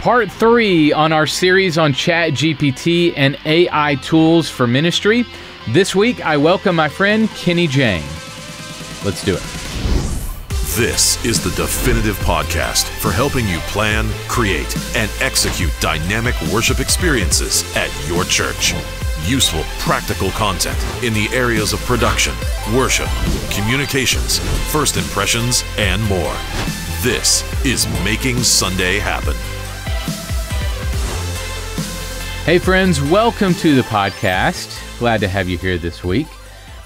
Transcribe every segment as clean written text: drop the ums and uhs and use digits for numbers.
part 3 on our series on ChatGPT and AI tools for ministry. This week, I welcome my friend Kenny Jahng. Let's do it. This is the definitive podcast for helping you plan, create, and execute dynamic worship experiences at your church. Useful, practical content in the areas of production, worship, communications, first impressions, and more. This is Making Sunday Happen. Hey friends, welcome to the podcast. Glad to have you here this week.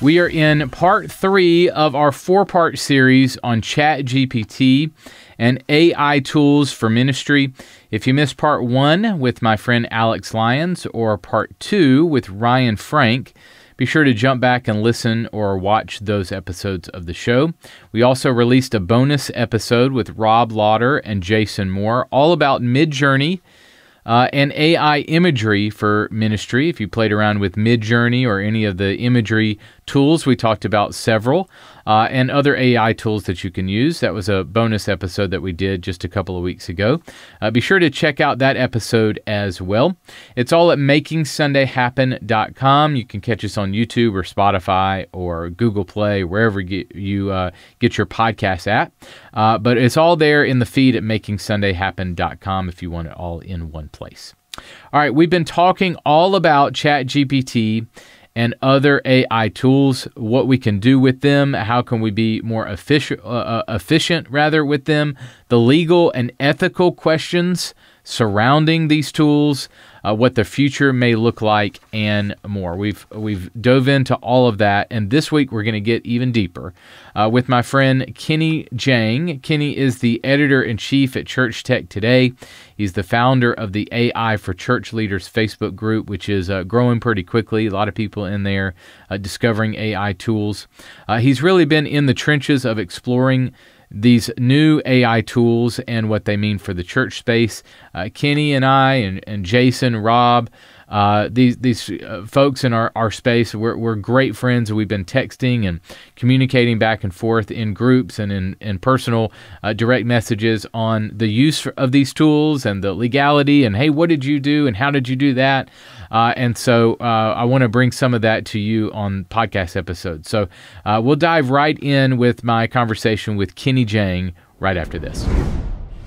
We are in part 3 of our 4-part series on ChatGPT and AI tools for ministry. If you missed part 1 with my friend Alex Lyons or part 2 with Ryan Frank, be sure to jump back and listen or watch those episodes of the show. We also released a bonus episode with Rob Lauder and Jason Moore, all about MidJourney and AI Imagery for ministry. If you played around with MidJourney or any of the imagery tools, we talked about several and other AI tools that you can use. That was a bonus episode that we did just a couple of weeks ago. Be sure to check out that episode as well. It's all at makingsundayhappen.com. You can catch us on YouTube or Spotify or Google Play, wherever you get your podcast at. But it's all there in the feed at makingsundayhappen.com if you want it all in one place. All right, we've been talking all about ChatGPT and other AI tools, what we can do with them, how can we be more efficient with them, the legal and ethical questions surrounding these tools, what the future may look like, and more. We've dove into all of that, and this week we're going to get even deeper with my friend Kenny Jahng. Kenny is the editor-in-chief at Church Tech Today. He's the founder of the AI for Church Leaders Facebook group, which is growing pretty quickly. A lot of people in there discovering AI tools. He's really been in the trenches of exploring these new AI tools and what they mean for the church space. Kenny and I and Jason, Rob, these folks in our space, we're great friends. We've been texting and communicating back and forth in groups and in personal direct messages on the use of these tools and the legality and, hey, what did you do and how did you do that? And so I want to bring some of that to you on podcast episodes. So we'll dive right in with my conversation with Kenny Jahng right after this.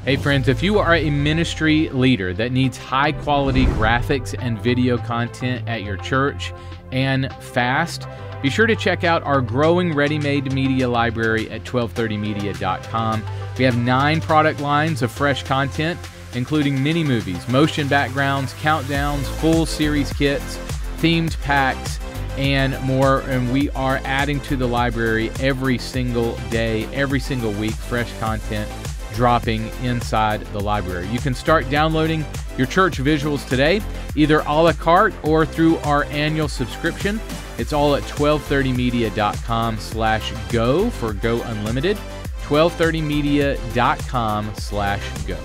Hey friends, if you are a ministry leader that needs high quality graphics and video content at your church and fast, be sure to check out our growing ready-made media library at 1230media.com. We have 9 product lines of fresh content, including mini movies, motion backgrounds, countdowns, full series kits, themed packs, and more. And we are adding to the library every single day, every single week, fresh content dropping inside the library. You can start downloading your church visuals today, either a la carte or through our annual subscription. It's all at 1230media.com/go for Go Unlimited, 1230media.com/go.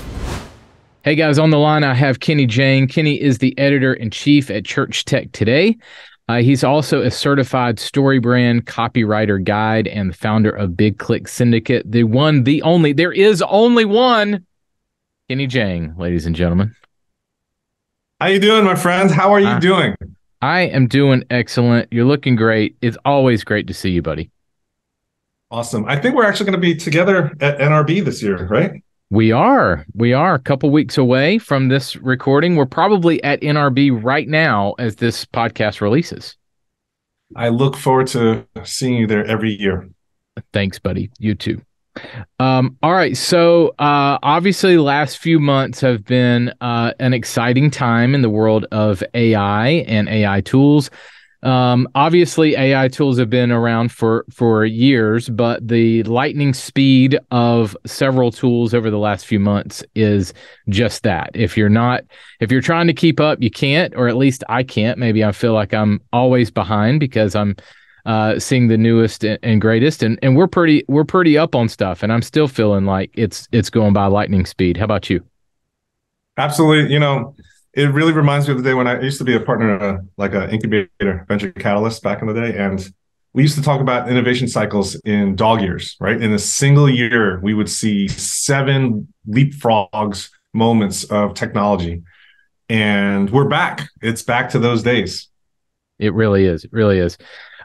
Hey guys, on the line I have Kenny Jahng. Kenny is the editor-in-chief at Church Tech Today. He's also a certified StoryBrand copywriter guide and the founder of Big Click Syndicate. The one, the only, there is only one, Kenny Jahng, ladies and gentlemen. How you doing, my friends? How are you doing? I am doing excellent. You're looking great. It's always great to see you, buddy. Awesome. I think we're actually going to be together at NRB this year, right? We are a couple weeks away from this recording. We're probably at NRB right now as this podcast releases. I look forward to seeing you there every year. Thanks, buddy. You too. All right. So obviously last few months have been an exciting time in the world of AI and AI tools. Obviously, AI tools have been around for years, but the lightning speed of several tools over the last few months is just that. If you're trying to keep up, you can't, or at least I can't. Maybe I feel like I'm always behind because I'm seeing the newest and greatest, and we're pretty up on stuff, and I'm still feeling like it's going by lightning speed. How about you? Absolutely. It really reminds me of the day when I used to be a partner at an incubator, Venture Catalyst back in the day. And we used to talk about innovation cycles in dog years, right? In a single year, we would see 7 leapfrogs moments of technology. And we're back. It's back to those days. It really is. It really is.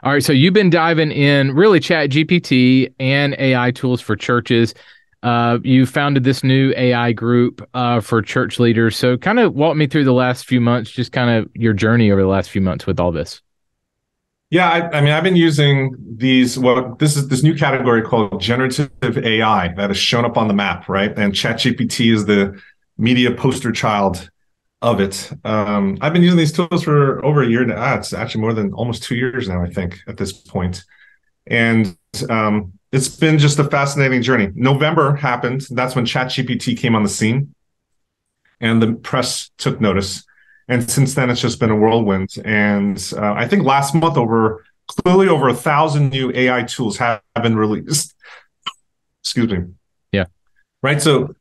All right. So you've been diving in really ChatGPT and AI tools for churches. You founded this new AI group for church leaders. So kind of walk me through the last few months, just kind of your journey over the last few months with all this. Yeah, I mean, I've been using this new category called generative AI that has shown up on the map, right? And ChatGPT is the media poster child of it. I've been using these tools for over a year now. It's actually more than almost 2 years now, I think, at this point. And it's been just a fascinating journey. November happened. That's when ChatGPT came on the scene, and the press took notice. And since then, it's just been a whirlwind. And I think last month, clearly over 1,000 new AI tools have been released. Excuse me. Yeah. Right. So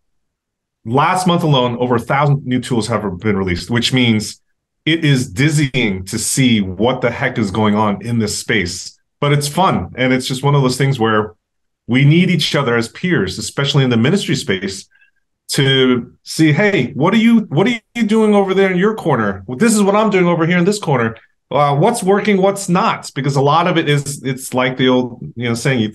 last month alone, over 1,000 new tools have been released, which means it is dizzying to see what the heck is going on in this space. But it's fun. And it's just one of those things where we need each other as peers, especially in the ministry space, to see, hey, what are you doing over there in your corner? Well, this is what I'm doing over here in this corner. What's working, what's not? Because a lot of it's like the old saying,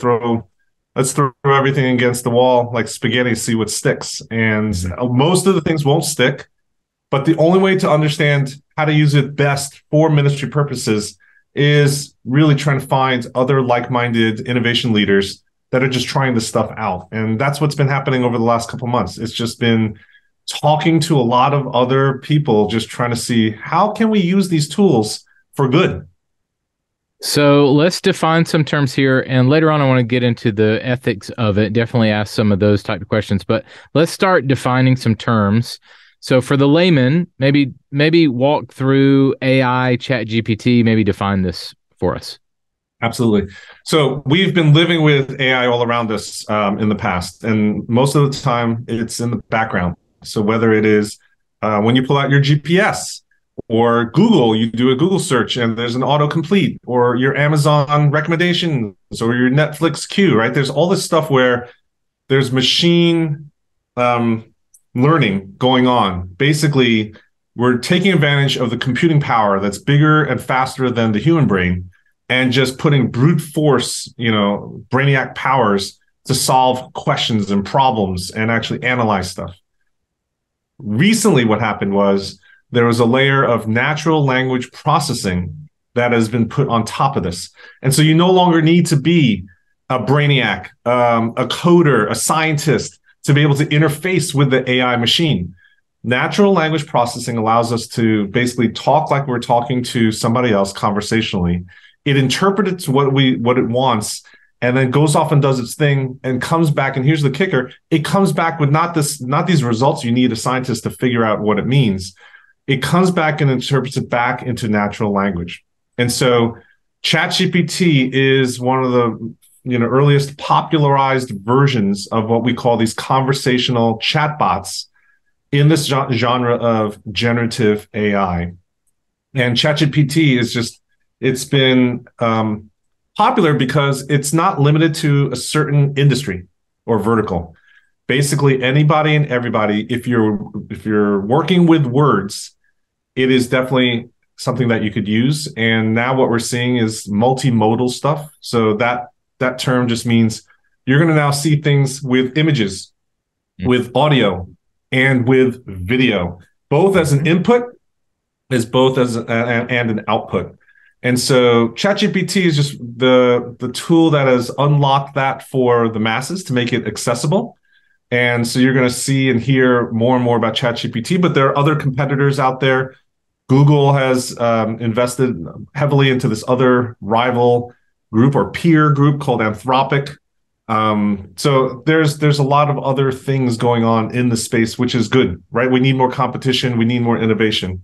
let's throw everything against the wall like spaghetti, see what sticks. And most of the things won't stick, but the only way to understand how to use it best for ministry purposes is really trying to find other like-minded innovation leaders that are just trying this stuff out. And that's what's been happening over the last couple of months. It's just been talking to a lot of other people, just trying to see how can we use these tools for good. So let's define some terms here. And later on, I want to get into the ethics of it. Definitely ask some of those type of questions. But let's start defining some terms. So for the layman, maybe walk through AI, ChatGPT, maybe define this for us. Absolutely. So we've been living with AI all around us in the past, and most of the time it's in the background. So whether it is when you pull out your GPS or Google, you do a Google search and there's an autocomplete, or your Amazon recommendations or your Netflix queue, right? There's all this stuff where there's machine learning going on. Basically, we're taking advantage of the computing power that's bigger and faster than the human brain, and just putting brute force, brainiac powers to solve questions and problems and actually analyze stuff. Recently, what happened was there was a layer of natural language processing that has been put on top of this. And so you no longer need to be a brainiac, a coder, a scientist to be able to interface with the AI machine. Natural language processing allows us to basically talk like we're talking to somebody else conversationally. It interprets what it wants, and then goes off and does its thing and comes back. And here's the kicker: it comes back with not these results you need a scientist to figure out what it means. It comes back and interprets it back into natural language. And so ChatGPT is one of the earliest popularized versions of what we call these conversational chatbots in this genre of generative AI. And ChatGPT it's been popular because it's not limited to a certain industry or vertical. Basically, anybody and everybody, if you're working with words, it is definitely something that you could use. And now what we're seeing is multimodal stuff. So that term just means you're going to now see things with images, with audio, and with video, both as an input, and an output. And so ChatGPT is just the tool that has unlocked that for the masses to make it accessible. And so you're going to see and hear more and more about ChatGPT, but there are other competitors out there. Google has invested heavily into this other rival group or peer group called Anthropic. So there's a lot of other things going on in the space, which is good, right? We need more competition. We need more innovation.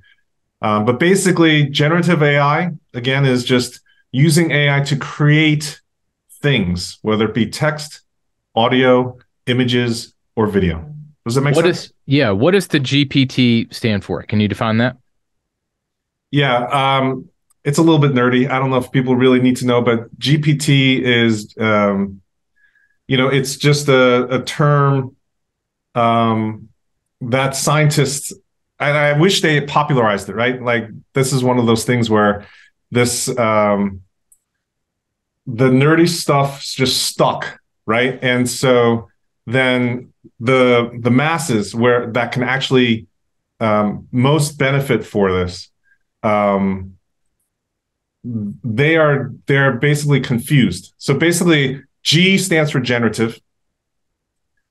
But basically, generative AI, again, is just using AI to create things, whether it be text, audio, images, or video. Does that make sense? What does the GPT stand for? Can you define that? Yeah, it's a little bit nerdy. I don't know if people really need to know, but GPT is, it's just a term that scientists, and I wish they popularized it, right? Like this is one of those things where this the nerdy stuff just stuck, right? And so then the masses where that can actually most benefit for this, um, they're basically confused. So basically, G stands for generative,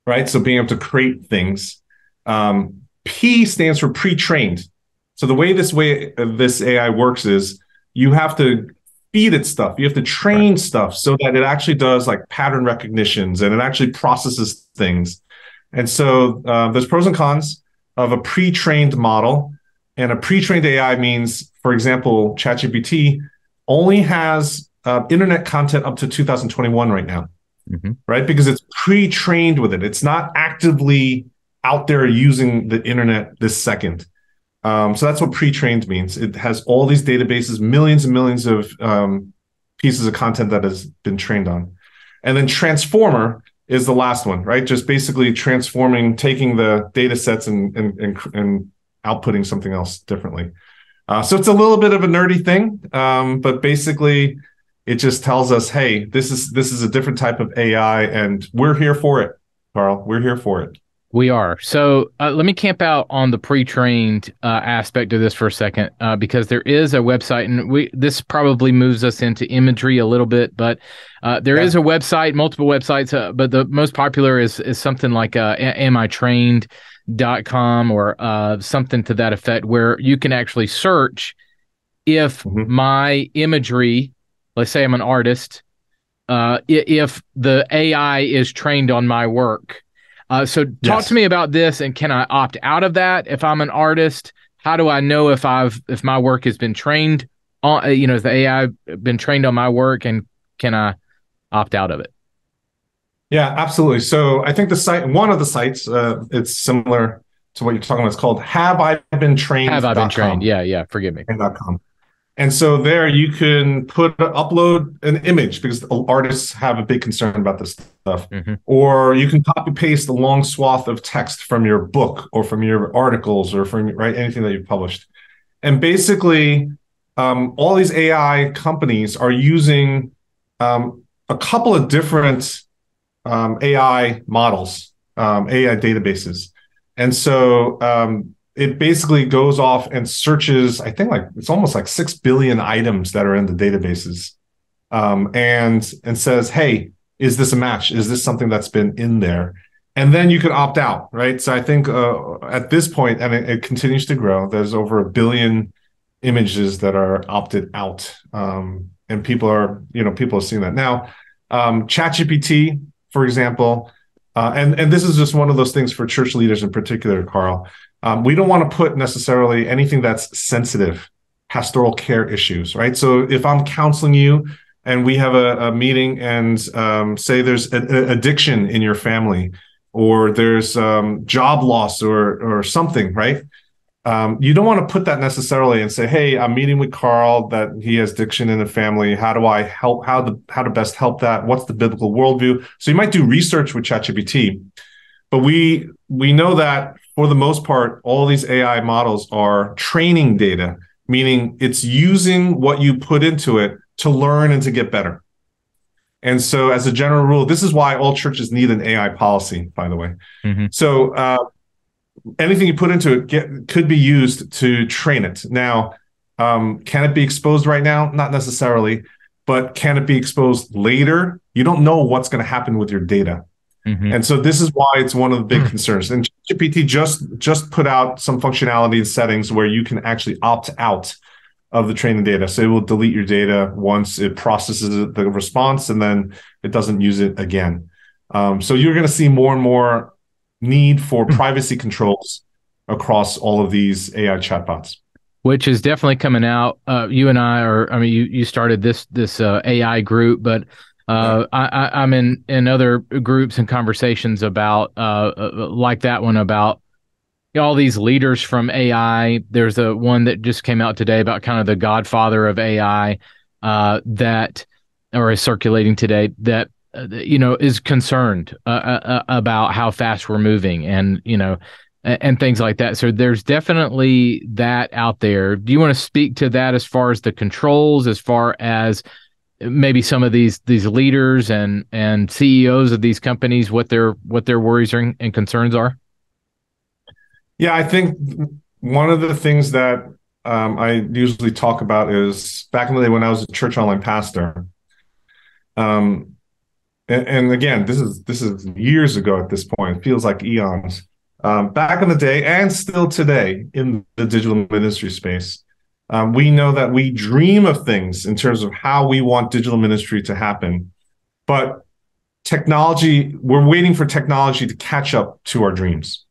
right? So being able to create things. P stands for pre-trained. So the way this AI works is you have to feed it stuff. You have to train Right. stuff so that it actually does like pattern recognitions and it actually processes things. And so there's pros and cons of a pre-trained model. And a pre-trained AI means, for example, ChatGPT only has internet content up to 2021 right now, Mm-hmm. right? Because it's pre-trained with it. It's not actively out there using the internet this second. So that's what pre-trained means. It has all these databases, millions and millions of pieces of content that has been trained on. And then transformer is the last one, right? Just basically transforming, taking the data sets and outputting something else differently. So it's a little bit of a nerdy thing, but basically it just tells us, hey, this is a different type of AI, and we're here for it, Carl. We're here for it. We are. So let me camp out on the pre-trained aspect of this for a second, because there is a website, and this probably moves us into imagery a little bit, but there is a website, multiple websites, but the most popular is something like amitrained.com or something to that effect, where you can actually search if my imagery, let's say I'm an artist, if the AI is trained on my work. So talk to me about this, and can I opt out of that if I'm an artist? How do I know if my work has been trained on, has the AI been trained on my work, and can I opt out of it? Yeah, absolutely. So I think one of the sites, it's similar to what you're talking about. It's called Have I Been Have I been trained? Trained.com. Yeah. Forgive me. .com. And so there you can upload an image because artists have a big concern about this stuff. Mm-hmm. Or you can copy paste a long swath of text from your book or from your articles or from anything that you've published. And basically, all these AI companies are using a couple of different AI models, AI databases. And so it basically goes off and searches, I think it's almost like 6 billion items that are in the databases, and says, hey, is this a match? Is this something that's been in there? And then you can opt out, right? So I think at this point, and it continues to grow, there's over 1 billion images that are opted out. And people are seeing that. Now, ChatGPT, for example, and this is just one of those things for church leaders in particular, Carl. We don't want to put necessarily anything that's sensitive, pastoral care issues, right? So if I'm counseling you and we have a meeting and say there's an addiction in your family, or there's job loss or something, right? You don't want to put that necessarily and say, hey, I'm meeting with Carl that he has addiction in the family. How do I help? How to best help that? What's the biblical worldview? So you might do research with ChatGPT, but we know that for the most part, all these AI models are training data, meaning it's using what you put into it to learn and to get better. And so as a general rule, this is why all churches need an AI policy, by the way. Mm-hmm. So anything you put into it could be used to train it. Now, can it be exposed right now? Not necessarily, but can it be exposed later? You don't know what's going to happen with your data. Mm-hmm. And so this is why it's one of the big concerns. And GPT just put out some functionality and settings where you can actually opt out of the training data. So it will delete your data once it processes the response, and then it doesn't use it again. So you're going to see more and more need for privacy controls across all of these AI chatbots, which is definitely coming out. You and I you started this AI group, but I'm in other groups and conversations about like that one about all these leaders from AI. There's a one that just came out today about kind of the godfather of AI that is circulating today that is concerned about how fast we're moving, and and things like that. So there's definitely that out there. Do you want to speak to that as far as the controls, as far as maybe some of these leaders and CEOs of these companies, what their worries and concerns are? Yeah, I think one of the things that I usually talk about is back in the day when I was a church online pastor. Um, and again, this is years ago at this point. It feels like eons. Back in the day, and still today in the digital ministry space, we know that we dream of things in terms of how we want digital ministry to happen, but we're waiting for technology to catch up to our dreams,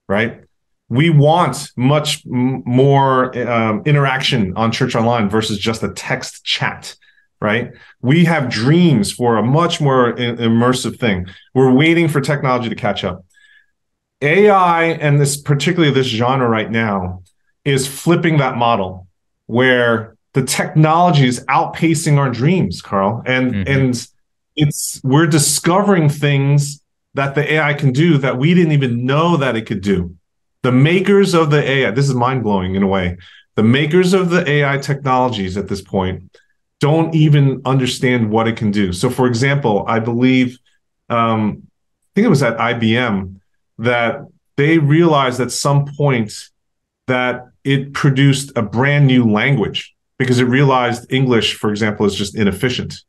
right? We want much more interaction on Church Online versus just a text chat, right? We have dreams for a much more immersive thing. We're waiting for technology to catch up. AI, and particularly this genre right now, is flipping that model where the technology is outpacing our dreams, Carl. And we're discovering things that the AI can do that we didn't even know that it could do. The makers of the AI, this is mind-blowing in a way. The makers of the AI technologies at this point don't even understand what it can do. So for example, I believe, I think it was at IBM that they realized at some point that it produced a brand new language because it realized English, for example, is just inefficient.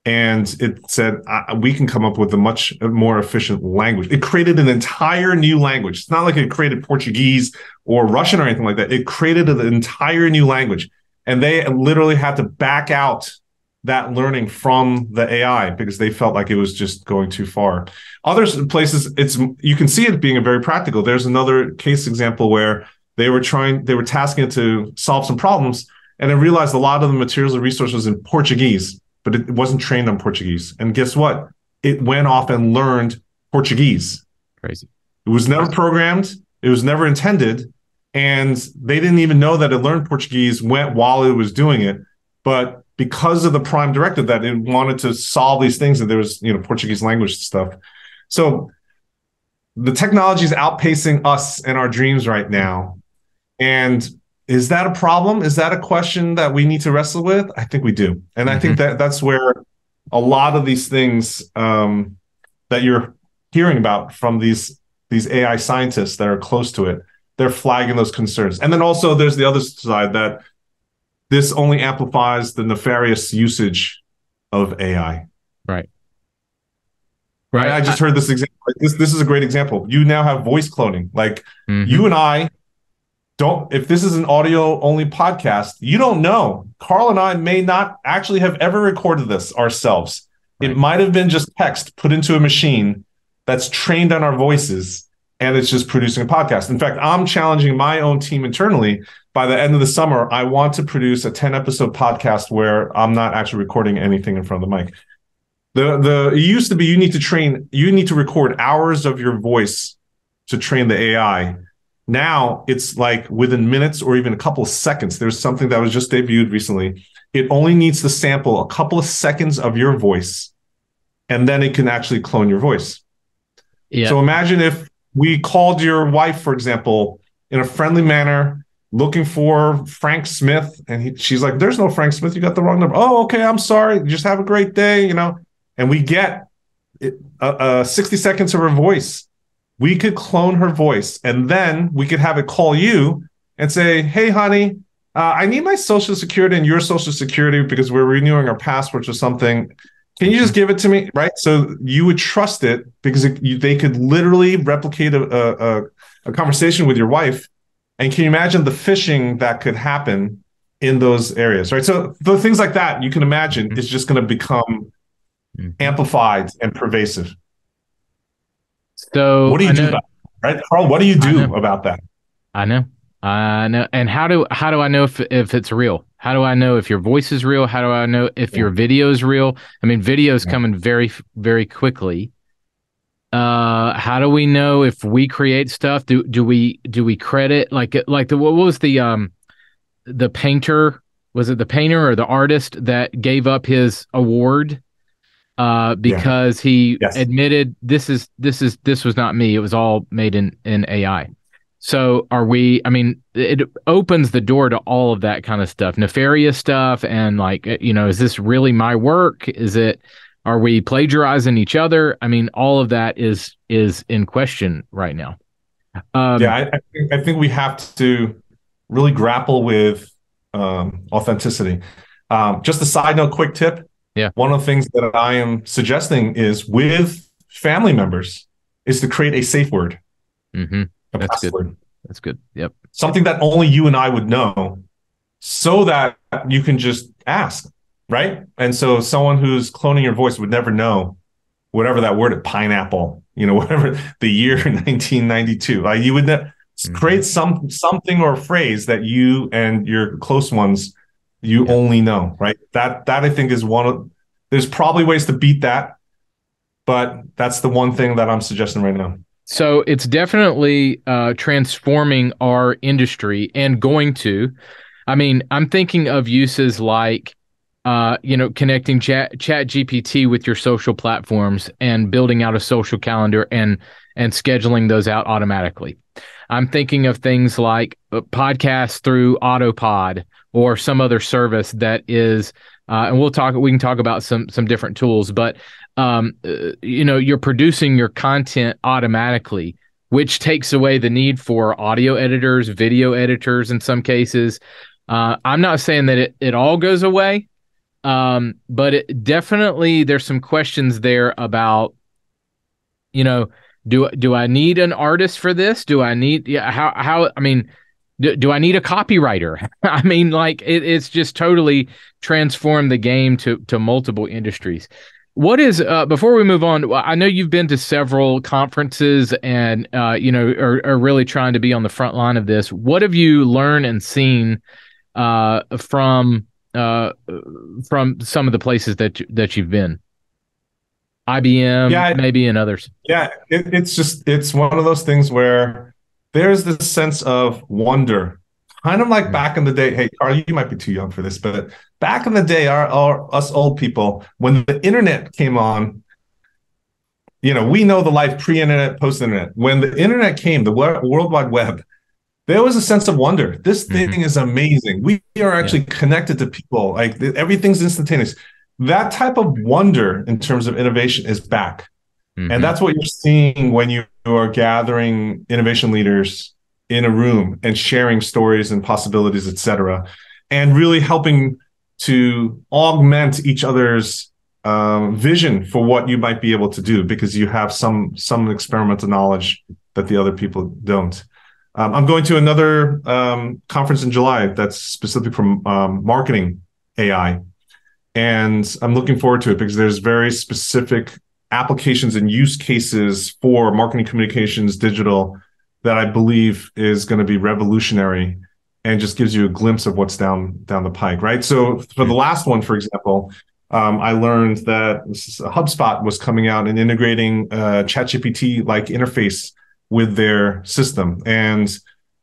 And it said, we can come up with a much more efficient language. It created an entire new language. It's not like it created Portuguese or Russian or anything like that. It created an entire new language. And they literally had to back out that learning from the AI because they felt like it was just going too far. Other places, you can see it being very practical. There's another case example where they were tasking it to solve some problems, and it realized a lot of the materials and resources in Portuguese, but it wasn't trained on Portuguese. And guess what? It went off and learned Portuguese. Crazy. It was never programmed. It was never intended. And they didn't even know that it learned Portuguese while it was doing it. But because of the prime directive that it wanted to solve these things, and there was, Portuguese language stuff. So the technology is outpacing us and our dreams right now. And is that a problem? Is that a question that we need to wrestle with? I think we do. And I think that's where a lot of these things that you're hearing about from these AI scientists that are close to it, they're flagging those concerns. And then also there's the other side that this only amplifies the nefarious usage of AI. Right. I just heard this example. This is a great example. You now have voice cloning. Like you and I if this is an audio only podcast, you don't know. Carl and I may not actually have ever recorded this ourselves. Right. It might have been just text put into a machine that's trained on our voices, and it's just producing a podcast. In fact, I'm challenging my own team internally. By the end of the summer, I want to produce a 10-episode podcast where I'm not actually recording anything in front of the mic. It used to be you need to record hours of your voice to train the AI. Now it's like within minutes or even a couple of seconds. There's something that was just debuted recently. It only needs to sample a couple of seconds of your voice, and then it can actually clone your voice. Yeah. So imagine if we called your wife, for example, in a friendly manner, looking for Frank Smith, and she's like, "There's no Frank Smith. You got the wrong number." "Oh, okay. I'm sorry. Just have a great day." And we get 60 seconds of her voice. We could clone her voice, and then we could have it call you and say, "Hey, honey, I need my social security and your social security because we're renewing our passports or something. Can you just give it to me?" Right? So you would trust it because they could literally replicate a conversation with your wife. And can you imagine the phishing that could happen in those areas, right? So the things like that, you can imagine, is just going to become amplified and pervasive. So what do you do about it, right, Carl? What do you do about that? I know. And how do I know if it's real? How do I know if your voice is real? How do I know if your video is real? I mean, video is coming very, very quickly. How do we know if we create stuff? Do we credit what was the painter? Was it the painter or the artist that gave up his award because he admitted this was not me. It was all made in AI. So are we, I mean, it opens the door to all of that kind of stuff, nefarious stuff. And like, is this really my work? Are we plagiarizing each other? I mean, all of that is in question right now. Yeah, I think we have to really grapple with authenticity. Just a side note, quick tip. Yeah. One of the things that I am suggesting is with family members is to create a safe word, Mm-hmm. a That's password. good. That's good. Yep. Something that only you and I would know so that you can just ask, right? And so someone who's cloning your voice would never know whatever that word, pineapple, whatever the year 1992. Like you would create something or a phrase that you and your close ones only know, right? That I think is there's probably ways to beat that, but that's the one thing that I'm suggesting right now. So it's definitely transforming our industry and I'm thinking of uses like, connecting ChatGPT with your social platforms and building out a social calendar and scheduling those out automatically. I'm thinking of things like podcasts through Autopod or some other service that is, and we can talk about some different tools, but you're producing your content automatically, which takes away the need for audio editors, video editors in some cases. I'm not saying that it all goes away, but it definitely, there's some questions there about, do I need an artist for this? Do I need, do I need a copywriter? I mean, like it's just totally transformed the game to multiple industries. What is, before we move on, I know you've been to several conferences and, are really trying to be on the front line of this. What have you learned and seen from some of the places that you've been? IBM, maybe, and others. Yeah, it's one of those things where there's this sense of wonder, kind of like back in the day. Hey, Carl, you might be too young for this, but back in the day, us old people, when the internet came on, we know the life pre-internet, post-internet. When the internet came, the World Wide Web, there was a sense of wonder. This thing is amazing. We are actually connected to people. Like everything's instantaneous. That type of wonder in terms of innovation is back. And that's what you're seeing when you are gathering innovation leaders in a room and sharing stories and possibilities, et cetera, and really helping to augment each other's vision for what you might be able to do, because you have some experimental knowledge that the other people don't. I'm going to another conference in July that's specific for marketing AI. And I'm looking forward to it because there's very specific applications and use cases for marketing communications, digital, that I believe is going to be revolutionary and just gives you a glimpse of what's down the pike, right? So for the last one, for example, I learned that HubSpot was coming out and integrating ChatGPT-like interface with their system. And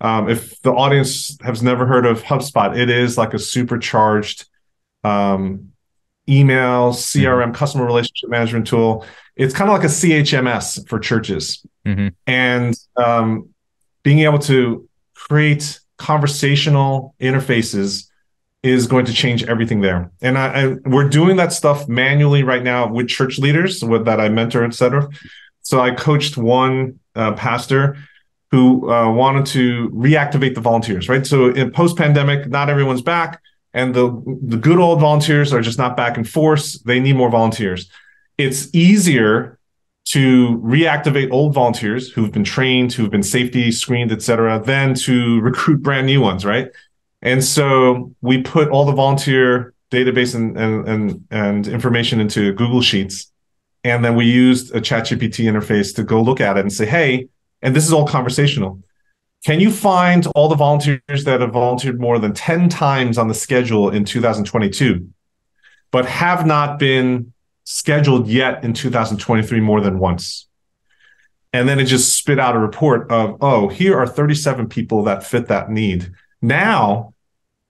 if the audience has never heard of HubSpot, it is like a supercharged email, CRM, customer relationship management tool. It's kind of like a CHMS for churches. And being able to create conversational interfaces is going to change everything there. And we're doing that stuff manually right now with church leaders that I mentor, et cetera. So I coached one pastor who wanted to reactivate the volunteers, right? So in post-pandemic, not everyone's back. And the good old volunteers are just not back in force. They need more volunteers. It's easier to reactivate old volunteers who've been trained, who've been safety screened, et cetera, than to recruit brand new ones, right? And so we put all the volunteer database and information into Google Sheets. And then we used a ChatGPT interface to go look at it and say, hey, and this is all conversational. Can you find all the volunteers that have volunteered more than 10 times on the schedule in 2022, but have not been scheduled yet in 2023 more than once? And then it just spit out a report of, oh, here are 37 people that fit that need. Now,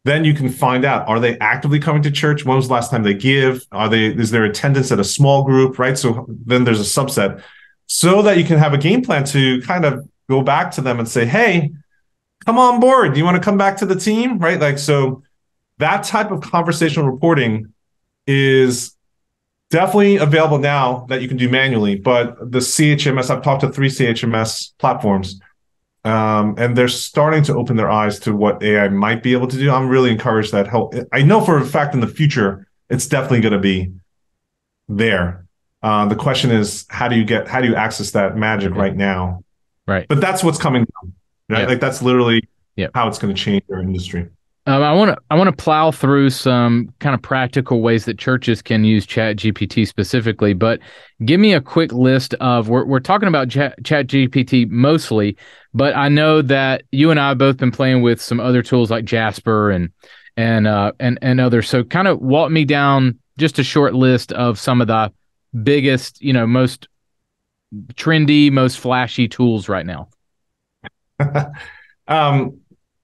then you can find out, are they actively coming to church? When was the last time they give? Is there attendance at a small group, right? So then there's a subset, so that you can have a game plan to kind of go back to them and say, hey, come on board. Do you want to come back to the team? Right? Like, so that type of conversational reporting is definitely available now that you can do manually. But the CHMS, I've talked to 3 CHMS platforms, and they're starting to open their eyes to what AI might be able to do. I'm really encouraged that I know for a fact in the future, it's definitely going to be there. The question is, how do you access that magic right now? Right. But that's what's coming down, right? Yep. Like that's literally Yep. how it's going to change our industry. I want to plow through some kind of practical ways that churches can use ChatGPT specifically, but give me a quick list of we're talking about ChatGPT mostly, but I know that you and I have both been playing with some other tools like Jasper and others. So kind of walk me down just a short list of some of the biggest, most trendy, most flashy tools right now.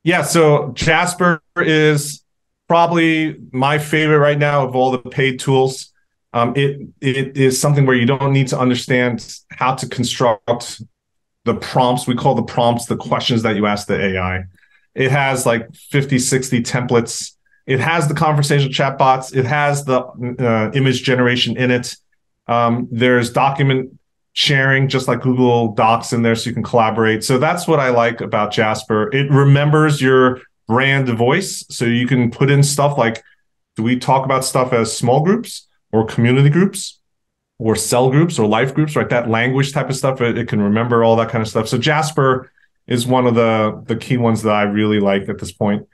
Yeah, so Jasper is probably my favorite right now of all the paid tools. It is something where you don't need to understand how to construct the prompts. We call the prompts the questions that you ask the AI. It has like 50, 60 templates. It has the conversational chatbots. It has the image generation in it. There's document sharing, just like Google Docs in there, so you can collaborate. So that's what I like about Jasper. It remembers your brand voice, so you can put in stuff like, do we talk about stuff as small groups or community groups or cell groups or life groups, right? That language type of stuff, it can remember all that kind of stuff. So Jasper is one of the key ones that I really like at this point.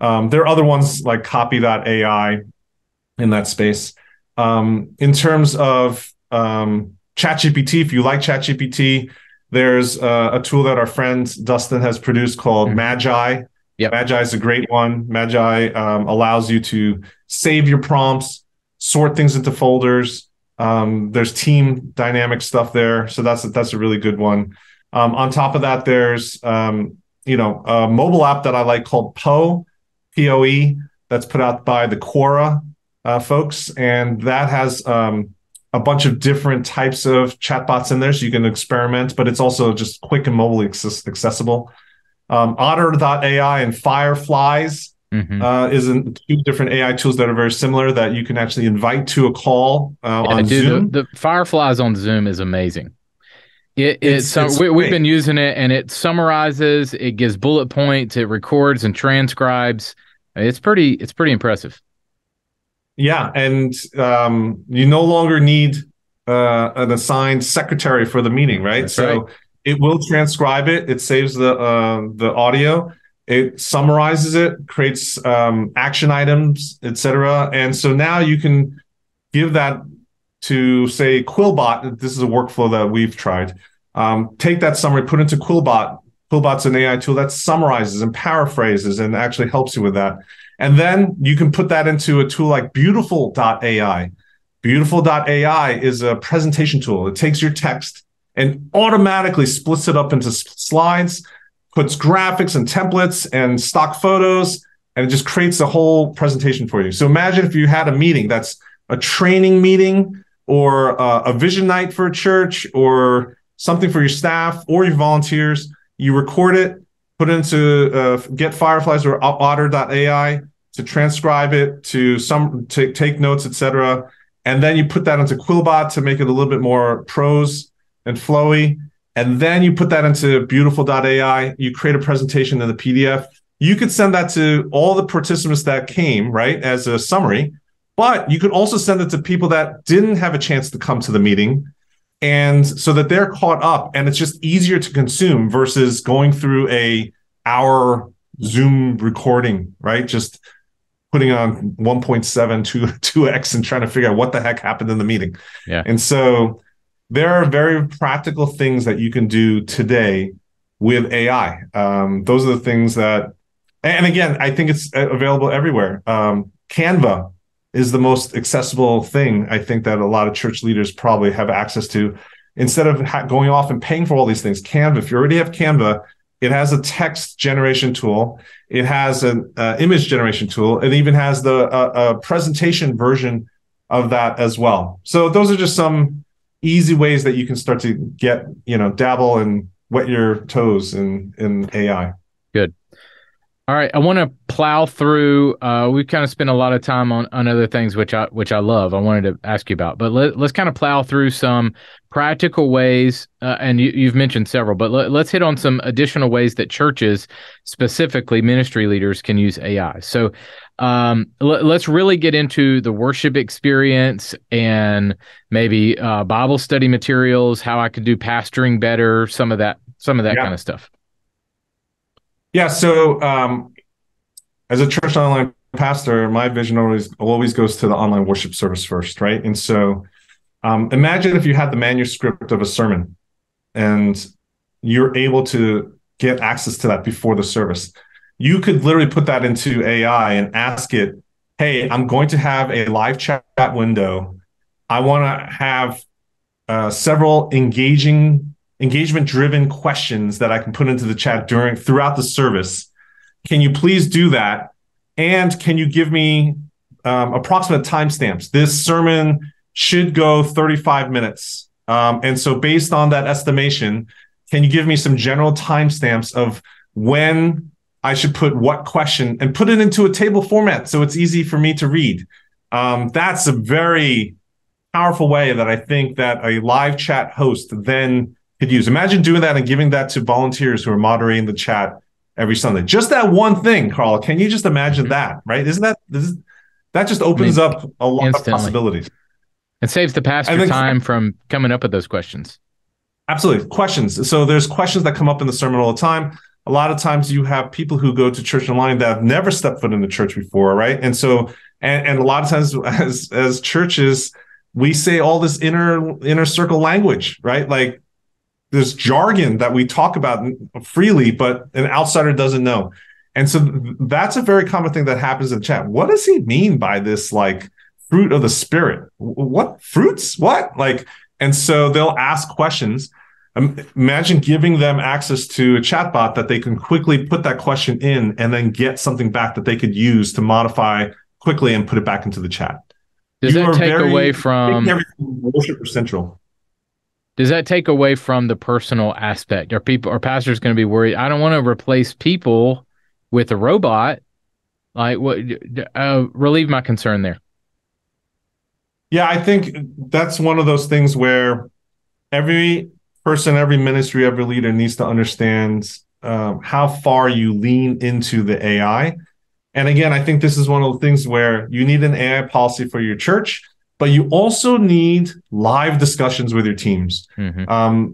There are other ones like Copy.ai in that space. In terms of ChatGPT, if you like ChatGPT, there's a tool that our friend Dustin has produced called Magi. Yep. Magi is a great one. Magi allows you to save your prompts, sort things into folders. There's team dynamic stuff there, so that's a really good one. On top of that, there's a mobile app that I like called Poe, P-O-E, that's put out by the Quora folks, and that has a bunch of different types of chatbots in there, so you can experiment, but it's also just quick and mobile accessible. Otter.ai and Fireflies is 2 different AI tools that are very similar that you can actually invite to a call on Zoom. The Fireflies on Zoom is amazing. We've been using it, and it summarizes, it gives bullet points, it records and transcribes. It's pretty impressive. Yeah, and you no longer need an assigned secretary for the meeting, right? That's right. It will transcribe it. It saves the audio. It summarizes it, creates action items, etc. And so now you can give that to, say, Quillbot. This is a workflow that we've tried. Take that summary, put it into Quillbot. Quillbot's an AI tool that summarizes and paraphrases and actually helps you with that. And then you can put that into a tool like Beautiful.ai. Beautiful.ai is a presentation tool. It takes your text and automatically splits it up into slides, puts graphics and templates and stock photos, and it just creates a whole presentation for you. So imagine if you had a meeting that's a training meeting or a vision night for a church or something for your staff or your volunteers. You record it, put it into get Fireflies or Otter.ai to transcribe it, to take notes, etc. And then you put that into Quillbot to make it a little bit more prose and flowy. And then you put that into Beautiful.ai. You create a presentation in the PDF. You could send that to all the participants that came, right, as a summary. But you could also send it to people that didn't have a chance to come to the meeting, and so that they're caught up, and it's just easier to consume versus going through a hour Zoom recording, right? Just putting on 1.7 to 2x and trying to figure out what the heck happened in the meeting. Yeah. And so there are very practical things that you can do today with AI. Those are the things that, and again, I think it's available everywhere. Canva is the most accessible thing I think that a lot of church leaders probably have access to. Instead of going off and paying for all these things, Canva, if you already have Canva, it has a text generation tool. It has an image generation tool. It even has the presentation version of that as well. So those are just some easy ways that you can start to get, dabble and wet your toes in AI. Good. All right, I want to plow through. We've kind of spent a lot of time on other things, which I love. I wanted to ask you about, but let's kind of plow through some practical ways. And you've mentioned several, but let's hit on some additional ways that churches, specifically ministry leaders, can use AI. So let's really get into the worship experience and maybe Bible study materials, how I could do pastoring better, some of that kind of stuff. Yeah. So as a church online pastor, my vision always goes to the online worship service first, right? And so imagine if you had the manuscript of a sermon and you're able to get access to that before the service. You could literally put that into AI and ask it, hey, I'm going to have a live chat window. I want to have several engagement-driven questions that I can put into the chat throughout the service. Can you please do that? And can you give me approximate timestamps? This sermon should go 35 minutes. And so based on that estimation, can you give me some general timestamps of when I should put what question and put it into a table format so it's easy for me to read? That's a very powerful way that I think that a live chat host then could use. Imagine doing that and giving that to volunteers who are moderating the chat every Sunday. Just that one thing, Carl. Can you just imagine that, right? That just opens up a lot of possibilities. It saves the pastor time from coming up with those questions. Absolutely. Questions. So there's questions that come up in the sermon all the time. A lot of times you have people who go to church online that have never stepped foot in the church before, right? And so, and a lot of times as churches, we say all this inner circle language, right? Like there's jargon that we talk about freely, but an outsider doesn't know. And so that's a very common thing that happens in chat. What does he mean by this, like, fruit of the spirit? What fruits? What? Like, and so they'll ask questions. Imagine giving them access to a chatbot that they can quickly put that question in and then get something back that they could use to modify quickly and put it back into the chat. Does that take away from worship central? Does that take away from the personal aspect? Are pastors going to be worried? I don't want to replace people with a robot. Like, what? Relieve my concern there. Yeah, I think that's one of those things where every person, every ministry, every leader needs to understand how far you lean into the AI. And again, I think this is one of the things where you need an AI policy for your church, but you also need live discussions with your teams. Mm-hmm.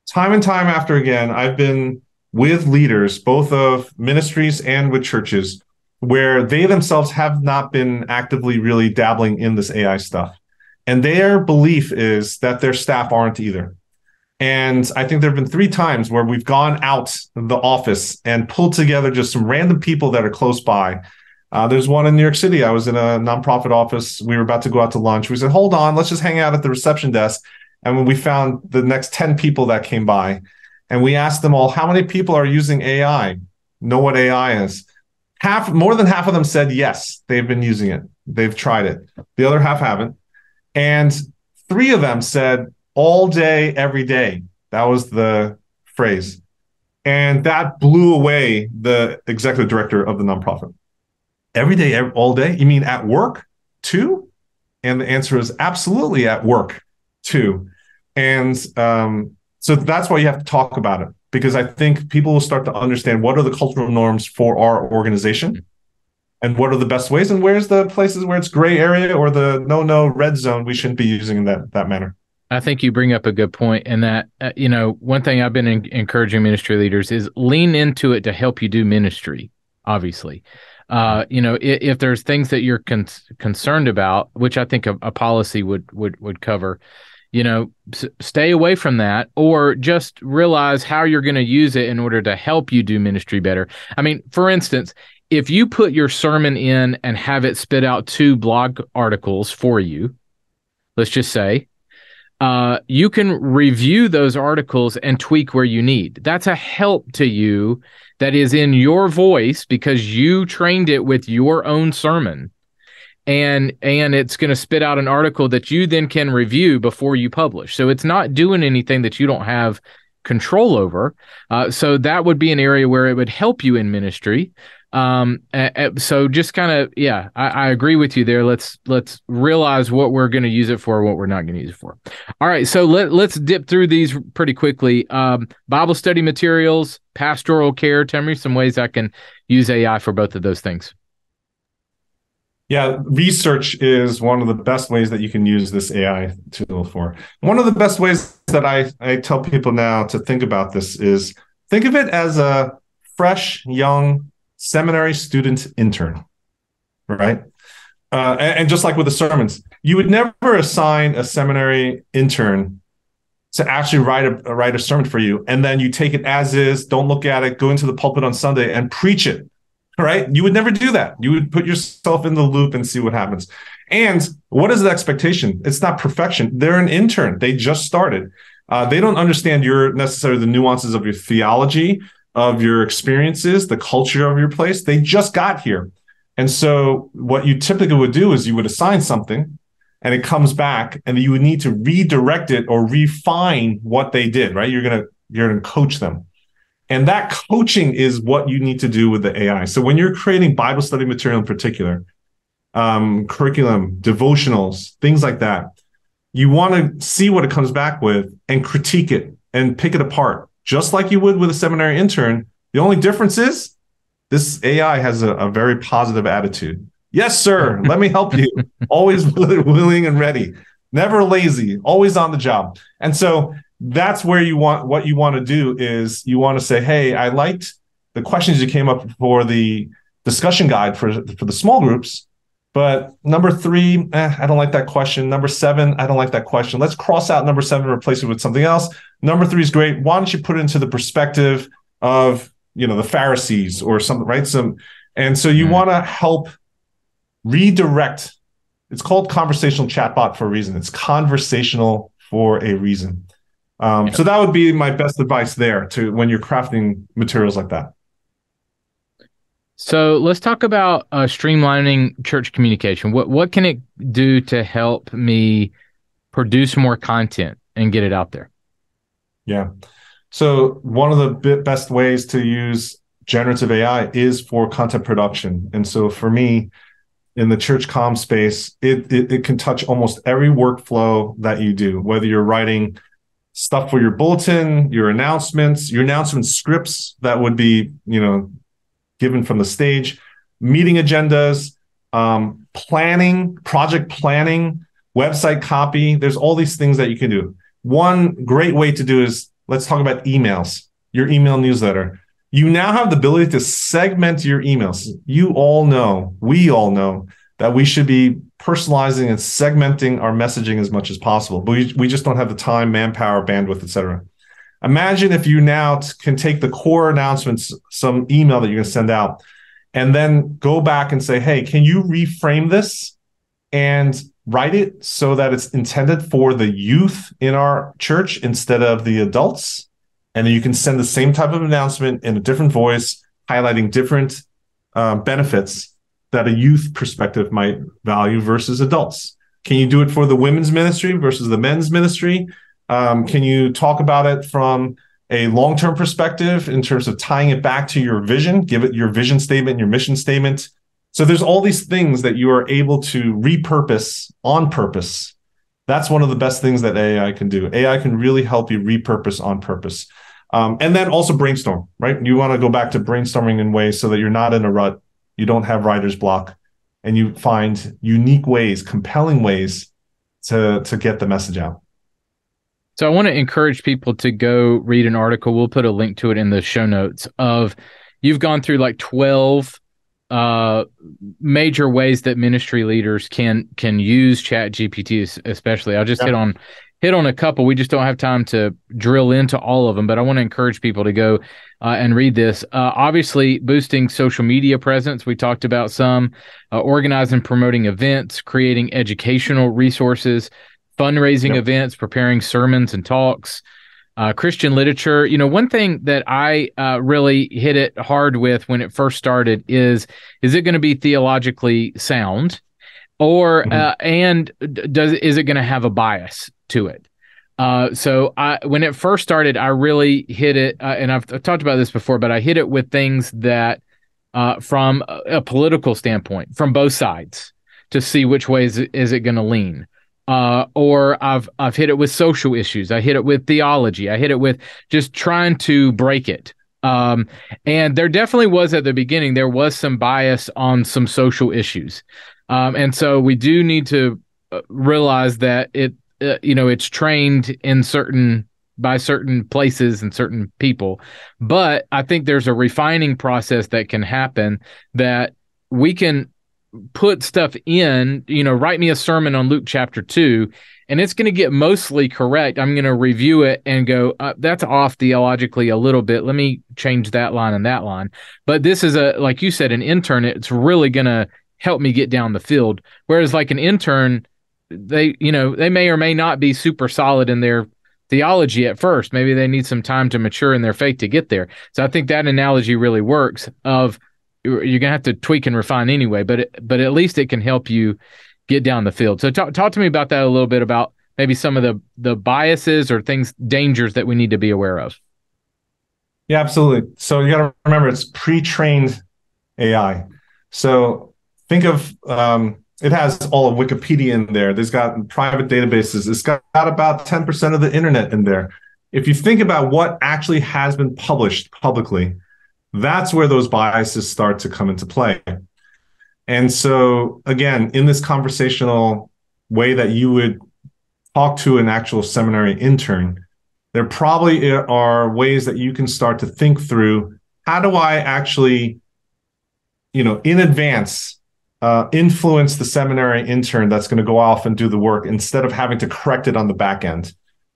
Time and time after again, I've been with leaders, both of ministries and with churches, where they themselves have not been actively really dabbling in this AI stuff. And their belief is that their staff aren't either. And I think there have been 3 times where we've gone out of the office and pulled together just some random people that are close by. There's one in New York City. I was in a nonprofit office. We were about to go out to lunch. We said, hold on, let's just hang out at the reception desk. And when we found the next 10 people that came by, and we asked them all, how many people are using AI? Know what AI is? More than half of them said yes, they've been using it. They've tried it. The other half haven't. And 3 of them said, all day, every day. That was the phrase. And that blew away the executive director of the nonprofit. Every day, all day? You mean at work too? And the answer is absolutely at work too. And so that's why you have to talk about it, because I think people will start to understand what are the cultural norms for our organization and what are the best ways, and where's the places where it's gray area or the no red zone we shouldn't be using in that manner. I think you bring up a good point, and that, one thing I've been encouraging ministry leaders is lean into it to help you do ministry, obviously. If there's things that you're concerned about, which I think a policy would cover, stay away from that, or just realize how you're going to use it in order to help you do ministry better. I mean, for instance, if you put your sermon in and have it spit out 2 blog articles for you, let's just say, you can review those articles and tweak where you need. That's a help to you that is in your voice because you trained it with your own sermon. And it's going to spit out an article that you then can review before you publish. So it's not doing anything that you don't have control over. So that would be an area where it would help you in ministry. So just kind of, I agree with you there. Let's realize what we're going to use it for, what we're not going to use it for. All right. So let's dip through these pretty quickly. Bible study materials, pastoral care. Tell me some ways I can use AI for both of those things. Yeah, research is one of the best ways that you can use this AI tool for. One of the best ways that I tell people now to think about this is think of it as a fresh, young seminary student intern, right? And just like with the sermons, you would never assign a seminary intern to actually write a sermon for you, and then you take it as is, don't look at it, go into the pulpit on Sunday and preach it. Right? You would never do that. You would put yourself in the loop and see what happens. And what is the expectation? It's not perfection. They're an intern. They just started. They don't understand necessarily the nuances of your theology, of your experiences, the culture of your place. They just got here. And so what you typically would do is you would assign something and it comes back and you would need to redirect it or refine what they did, right? You're going to coach them. And that coaching is what you need to do with the AI. So when you're creating Bible study material in particular, curriculum, devotionals, things like that, you want to see what it comes back with and critique it and pick it apart, just like you would with a seminary intern. The only difference is this AI has a very positive attitude. Yes, sir. Let me help you. Always willing and ready. Never lazy. Always on the job. And so that's where what you want to do is you want to say, hey, I liked the questions you came up for the discussion guide for the small groups, but number 3, I don't like that question. Number 7, I don't like that question. Let's cross out number 7 and replace it with something else. Number 3 is great. Why don't you put it into the perspective of, the Pharisees or something, right? And so you want to help redirect. It's called conversational chatbot for a reason. It's conversational for a reason. So that would be my best advice there to when you're crafting materials like that. So let's talk about streamlining church communication. What can it do to help me produce more content and get it out there? Yeah. So one of the best ways to use generative AI is for content production. And so for me, in the church comm space, it can touch almost every workflow that you do, whether you're writing stuff for your bulletin, your announcement scripts that would be, given from the stage, meeting agendas, project planning, website copy. There's all these things that you can do. One great way to do is, let's talk about emails, your email newsletter. You now have the ability to segment your emails. We all know that we should be personalizing and segmenting our messaging as much as possible, but we just don't have the time, manpower, bandwidth, et cetera. Imagine if you now can take the core announcements, some email that you're going to send out, and then go back and say, hey, can you reframe this and write it so that it's intended for the youth in our church instead of the adults? And then you can send the same type of announcement in a different voice, highlighting different benefits that a youth perspective might value versus adults. Can you do it for the women's ministry versus the men's ministry? Can you talk about it from a long-term perspective in terms of tying it back to your vision, give it your vision statement, your mission statement? So there's all these things that you are able to repurpose on purpose. That's one of the best things that AI can do. AI can really help you repurpose on purpose. And then also brainstorm, right? You want to go back to brainstorming in ways so that you're not in a rut. You don't have writer's block, and you find unique ways, compelling ways to get the message out. So I want to encourage people to go read an article. We'll put a link to it in the show notes you've gone through like 12 major ways that ministry leaders can use ChatGPT, especially. I'll just hit on a couple. We just don't have time to drill into all of them, but I want to encourage people to go and read this. Obviously, boosting social media presence. We talked about some, organizing, promoting events, creating educational resources, fundraising events, preparing sermons and talks, Christian literature. One thing that I really hit it hard with when it first started is it going to be theologically sound, or is it going to have a bias to it? When it first started, I really hit it, and I've talked about this before, but I hit it with things that, from a political standpoint, from both sides, to see which way is it going to lean. Or I've hit it with social issues. I hit it with theology. I hit it with just trying to break it. And there definitely was at the beginning, there was some bias on some social issues. And so we do need to realize that it's trained by certain places and certain people. But I think there's a refining process that can happen, that we can put stuff in, write me a sermon on Luke chapter 2, and it's going to get mostly correct. I'm going to review it and go, that's off theologically a little bit. Let me change that line and that line. But this is like you said, an intern, it's really going to help me get down the field. Whereas like an intern, they may or may not be super solid in their theology at first. Maybe they need some time to mature in their faith to get there. So I think that analogy really works, of you're going to have to tweak and refine anyway, but at least it can help you get down the field. So talk to me about that a little bit, about maybe some of the biases or dangers that we need to be aware of. Yeah, absolutely. So you got to remember, it's pre-trained AI. So think of, it has all of Wikipedia in there. There's got private databases. It's got about 10% of the internet in there. If you think about what actually has been published publicly, that's where those biases start to come into play. And so, again, in this conversational way that you would talk to an actual seminary intern, there probably are ways that you can start to think through, how do I actually, in advance, influence the seminary intern that's going to go off and do the work, instead of having to correct it on the back end.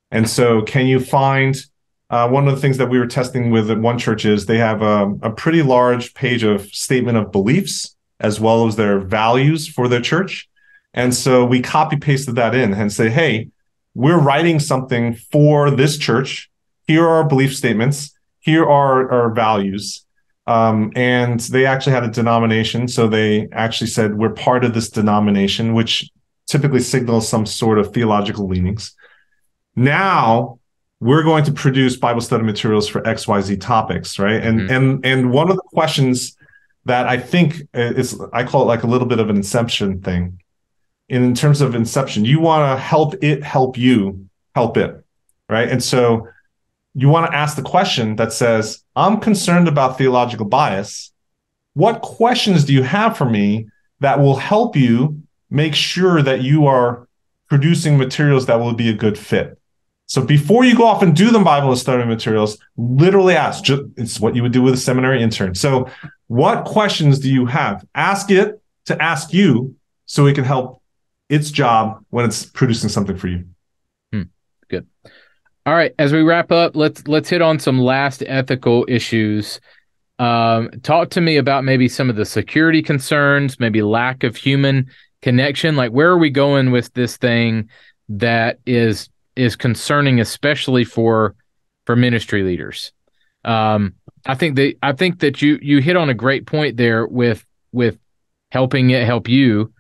And so can you find, one of the things that we were testing with at one church is they have a pretty large page of statement of beliefs, as well as their values for their church. And so we copy pasted that in and say, hey, we're writing something for this church. Here are our belief statements. Here are our values. And they actually had a denomination. So they actually said, we're part of this denomination, which typically signals some sort of theological leanings. Now we're going to produce Bible study materials for XYZ topics, right? And one of the questions that I think I call it like a little bit of an inception thing. In terms of inception, you want to help it help you help it, right? And so you want to ask the question that says, I'm concerned about theological bias. What questions do you have for me that will help you make sure that you are producing materials that will be a good fit? So before you go off and do the Bible study materials, literally ask. It's what you would do with a seminary intern. So what questions do you have? Ask it to ask you, so it can help its job when it's producing something for you. Good. All right. As we wrap up, let's hit on some last ethical issues. Talk to me about maybe some of the security concerns, maybe lack of human connection. Like, where are we going with this thing that is concerning, especially for ministry leaders? I think that you hit on a great point there with helping it help you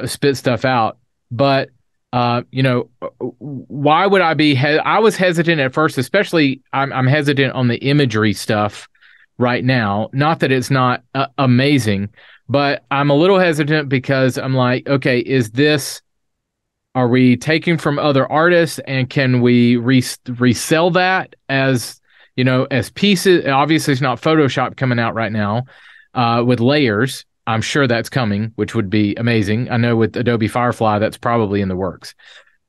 spit stuff out. But why would I be? I was hesitant at first, especially I'm hesitant on the imagery stuff right now. Not that it's not amazing, but I'm a little hesitant because I'm like, okay, are we taking from other artists, and can we resell that as pieces? Obviously, it's not Photoshop coming out right now with layers. I'm sure that's coming, which would be amazing. I know with Adobe Firefly, that's probably in the works.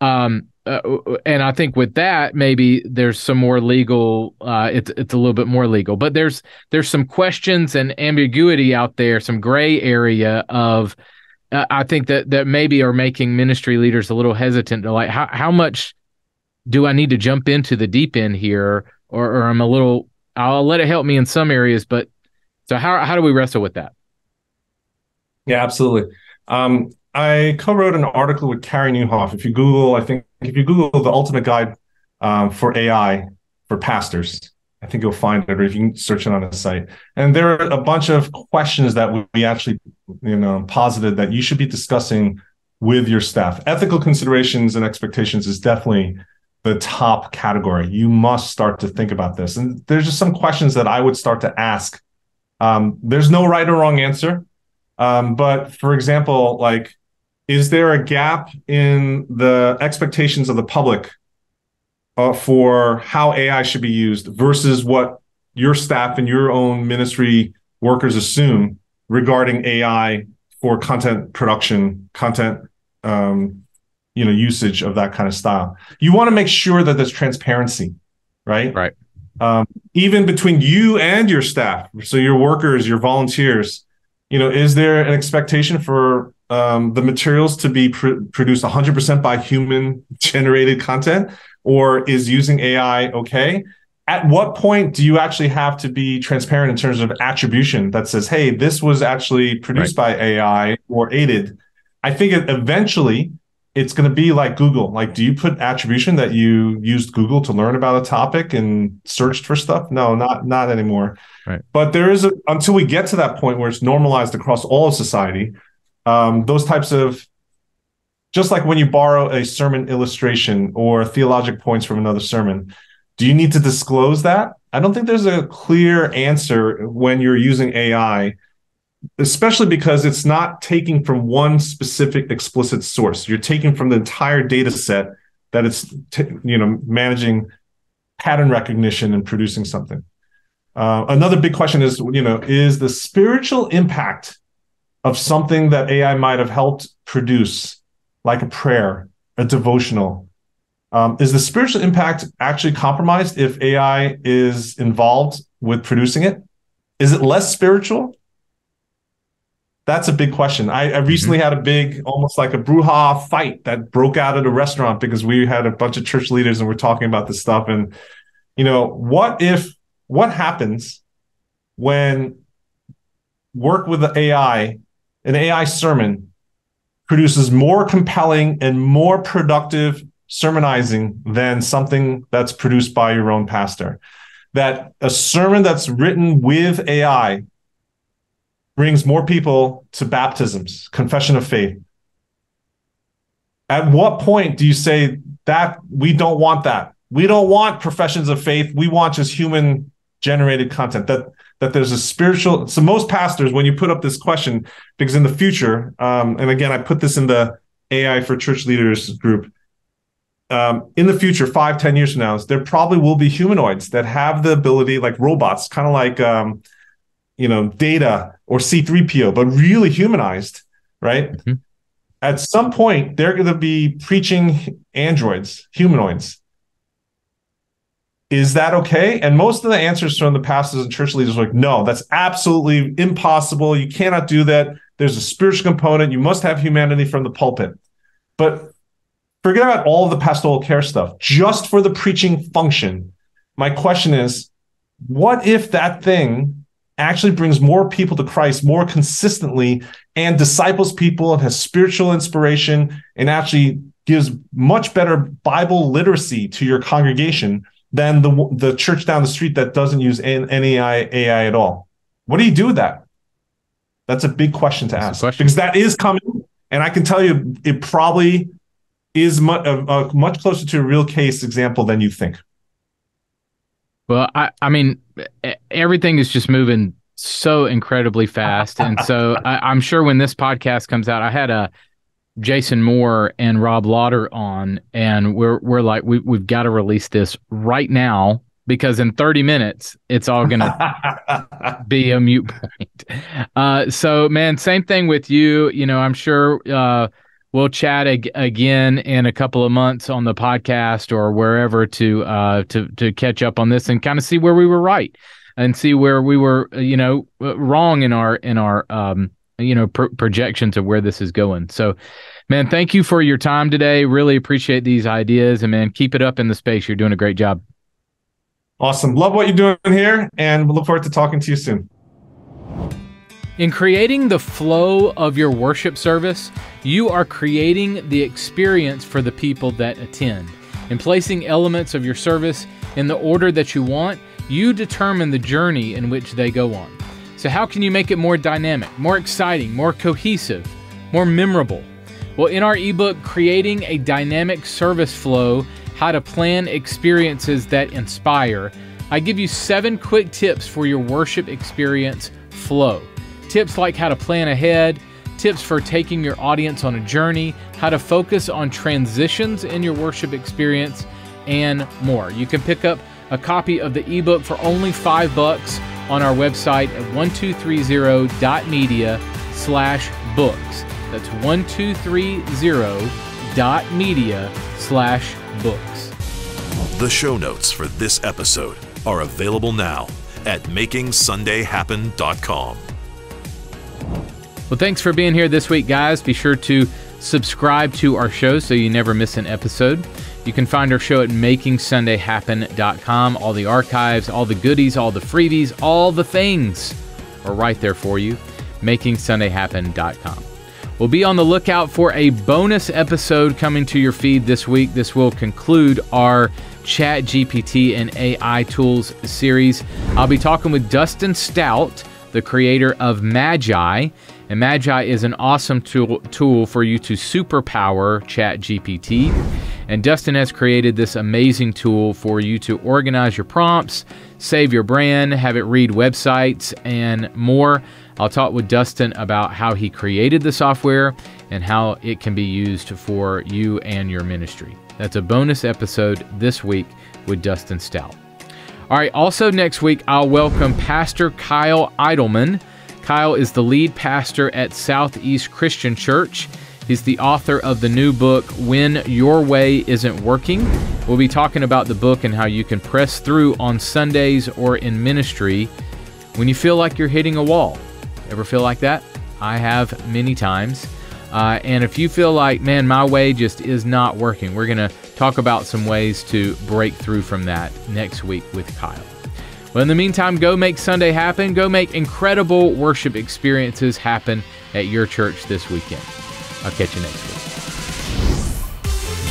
And I think with that, maybe there's some more legal. It's a little bit more legal, but there's some questions and ambiguity out there, some gray area of. I think that maybe are making ministry leaders a little hesitant to, like, how much do I need to jump into the deep end here, or I'll let it help me in some areas, but so how do we wrestle with that? Yeah, absolutely. I co-wrote an article with Carrie Newhoff. If you Google the ultimate guide for AI for pastors, I think you'll find it, or if you can search it on the site. And there are a bunch of questions that we actually, posited that you should be discussing with your staff. Ethical considerations and expectations is definitely the top category. You must start to think about this. And there's just some questions that I would start to ask. There's no right or wrong answer. But for example, like, is there a gap in the expectations of the public for how AI should be used versus what your staff and your own ministry workers assume regarding AI for content production, content usage of that kind of style? You want to make sure that there's transparency, right? Right. Even between you and your staff, so your workers, your volunteers, is there an expectation for the materials to be produced 100% by human generated content, or is using AI okay? At what point do you actually have to be transparent in terms of attribution that says, hey, this was actually produced by AI or aided? I think eventually it's going to be like Google. Like, do you put attribution that you used Google to learn about a topic and searched for stuff? No, not anymore. Right. But there is until we get to that point where it's normalized across all of society, those types of, just like when you borrow a sermon illustration or theologic points from another sermon, do you need to disclose that? I don't think there's a clear answer when you're using AI, especially because it's not taking from one specific explicit source. You're taking from the entire data set that it's managing pattern recognition and producing something. Another big question is, is the spiritual impact of something that AI might have helped produce, like a prayer, a devotional, is the spiritual impact actually compromised if AI is involved with producing it? Is it less spiritual? That's a big question. I recently had a big, almost like a brouhaha fight that broke out at a restaurant because we had a bunch of church leaders and we're talking about this stuff. And, what happens when work with the AI, an AI sermon produces more compelling and more productive sermonizing than something that's produced by your own pastor? That a sermon that's written with AI brings more people to baptisms, confession of faith. At what point do you say that we don't want that? We don't want professions of faith. We want just human generated content, that there's a spiritual. So most pastors, when you put up this question, because in the future, and again, I put this in the AI for Church Leaders group, in the future, 5-10 years from now, there probably will be humanoids that have the ability, like robots, kind of like, Data or C-3PO, but really humanized, right? Mm-hmm. At some point, they're going to be preaching androids, humanoids. Is that okay? And most of the answers from the pastors and church leaders are like, no, that's absolutely impossible. You cannot do that. There's a spiritual component. You must have humanity from the pulpit. But forget about all of the pastoral care stuff. Just for the preaching function, my question is, what if that thing actually brings more people to Christ more consistently and disciples people and has spiritual inspiration and actually gives much better Bible literacy to your congregation than the church down the street that doesn't use any AI at all? What do you do with that? That's a big question to ask, because that is coming. And I can tell you, it probably is much closer to a real case example than you think. Well, I mean, everything is just moving so incredibly fast. And so I'm sure when this podcast comes out, I had Jason Moore and Rob Lauder on, and we're like, we've got to release this right now, because in 30 minutes, it's all going to be a mute point. So, man, same thing with you. I'm sure we'll chat again in a couple of months on the podcast or wherever to catch up on this and kind of see where we were right and see where we were, wrong in our projections of where this is going. So, man, thank you for your time today. Really appreciate these ideas, and man, keep it up in the space. You're doing a great job. Awesome. Love what you're doing here, and we look forward to talking to you soon. In creating the flow of your worship service, you are creating the experience for the people that attend. In placing elements of your service in the order that you want, you determine the journey in which they go on. So how can you make it more dynamic, more exciting, more cohesive, more memorable? Well, in our ebook, Creating a Dynamic Service Flow, how to plan experiences that inspire, I give you 7 quick tips for your worship experience flow. Tips like how to plan ahead, tips for taking your audience on a journey, how to focus on transitions in your worship experience, and more. You can pick up a copy of the ebook for only $5 on our website at 1230.media/books. That's 1230.media/books. The show notes for this episode are available now at makingsundayhappen.com. Well, thanks for being here this week, guys. Be sure to subscribe to our show so you never miss an episode. You can find our show at makingsundayhappen.com. All the archives, all the goodies, all the freebies, all the things are right there for you. makingsundayhappen.com. We'll be on the lookout for a bonus episode coming to your feed this week. This will conclude our ChatGPT and AI Tools series. I'll be talking with Dustin Stout, the creator of Magi. And Magi is an awesome tool for you to superpower ChatGPT. And Dustin has created this amazing tool for you to organize your prompts, save your brand, have it read websites, and more. I'll talk with Dustin about how he created the software and how it can be used for you and your ministry. That's a bonus episode this week with Dustin Stout. All right, also next week, I'll welcome Pastor Kyle Eidelman. Kyle is the lead pastor at Southeast Christian Church. He's the author of the new book, When Your Way Isn't Working. We'll be talking about the book and how you can press through on Sundays or in ministry when you feel like you're hitting a wall. Ever feel like that? I have many times. And if you feel like, man, my way just is not working, we're going to talk about some ways to break through from that next week with Kyle. Well, in the meantime, go make Sunday happen. Go make incredible worship experiences happen at your church this weekend. I'll catch you next week.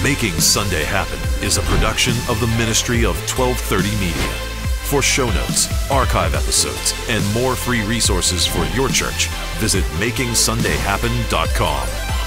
Making Sunday Happen is a production of the ministry of 1230 Media. For show notes, archive episodes, and more free resources for your church, visit makingsundayhappen.com.